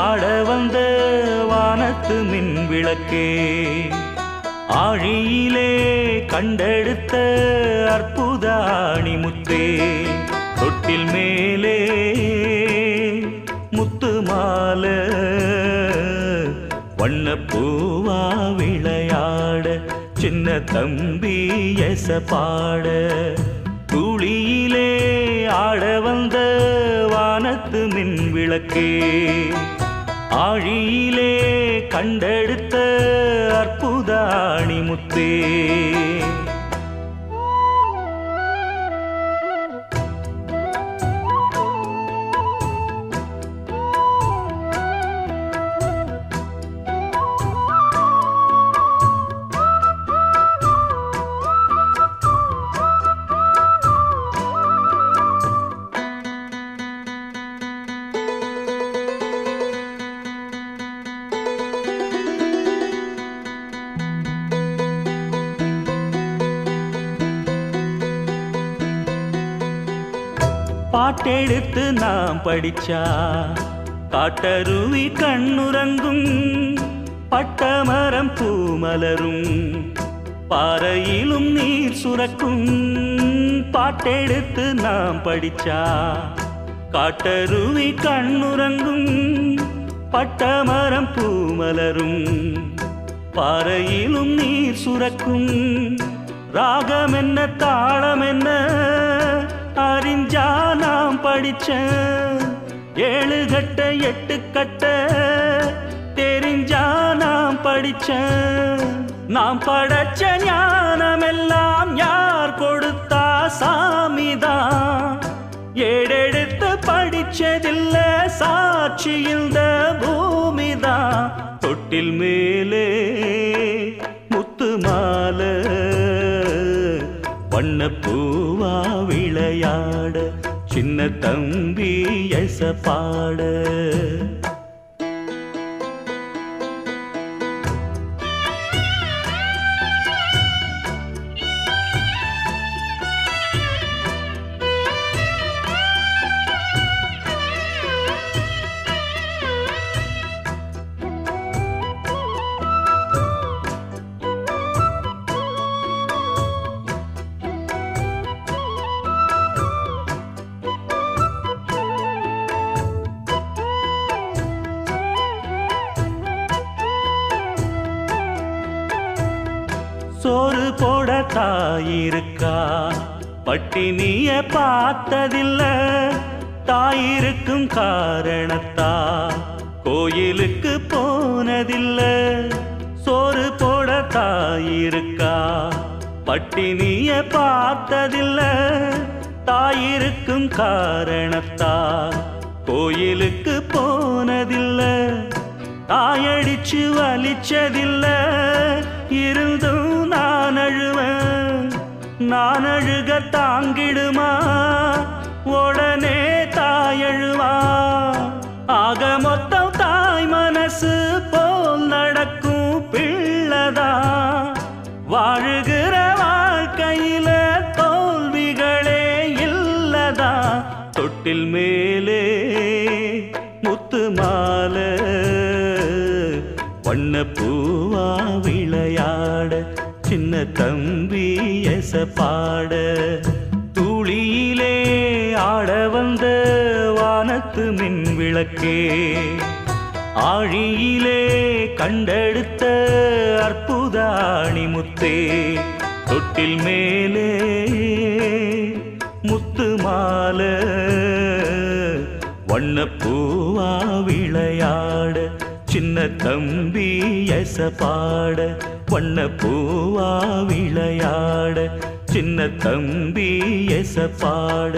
ஆட வந்த வானத்து மின் விளக்கே, ஆழியிலே கண்டெடுத்த அற்புத அணிமுத்தே, தொட்டில் மேலே முத்து மாலை வண்ணப்பூவா விளையாட, சின்ன தம்பி எச பாட, துளியிலே ஆட வந்த வானத்து மின் விளக்கே, ஆழியிலே கண்டெடுத்த அற்புத அணிமுத்தே. பாட்டெடுத்து நாம் படிச்சா காட்டருவி கண்ணுறங்கும், பட்டமரம் பூமலரும், பாறையிலும் நீர் சுரக்கும். பாட்டெடுத்து நாம் படிச்சா காட்டருவி கண்ணுறங்கும், பட்டமரம் பூமலரும், பாறையிலும் நீர் சுரக்கும். ராகம் என்ன தாளம் என்ன அறிஞ்சா நாம் படிச்ச, ஏழு கட்ட எட்டு கட்ட தெரிஞ்சா நாம் படிச்ச. நாம் படைச்ச ஞானமெல்லாம் யார் கொடுத்தா? சாமிதான். ஏடெடுத்து படிச்சதில்ல, சாட்சி இந்த பூமிதான். தொட்டில் மேலே முத்து மாலை வண்ணப்பூவா விளையாட, சின்ன தம்பி எச பாட. சோறு போட தாயிருக்கா, பட்டினிய பார்த்ததில்ல, தாயிருக்கும் காரணத்தா கோயிலுக்கு போனதில்ல. சோறு போட தாயிருக்கா, பட்டினிய பார்த்ததில்ல, தாயிருக்கும் காரணத்தா கோயிலுக்கு போனதில்ல. தாயடிச்சு வலிச்சதில்ல, இருந்தும் நான் அழுவேன். நான் அழுக தாங்கிடுமா? உடனே தாயழுவா. ஆக மொத்தம் தாய் மனசு போல் நடக்கும் பிள்ளதா. வாழுகிற வாழ்க்கையில தோல்விகளே இல்லதா. தொட்டில் மேலே முத்து மாலை வண்ணப்பூவா விளையாட, சின்ன தம்பி எச பாட. துளியிலே ஆட வந்த வானத்து மின் விளக்கே, ஆழியிலே கண்டெடுத்த அற்புத அணிமுத்தே, தொட்டில் மேலே முத்து மாலை வண்ணப்பூவா விளையாட, சின்ன தம்பி எச பாட. வண்ணப்பூவா விளையாட, சின்ன தம்பி எச பாட.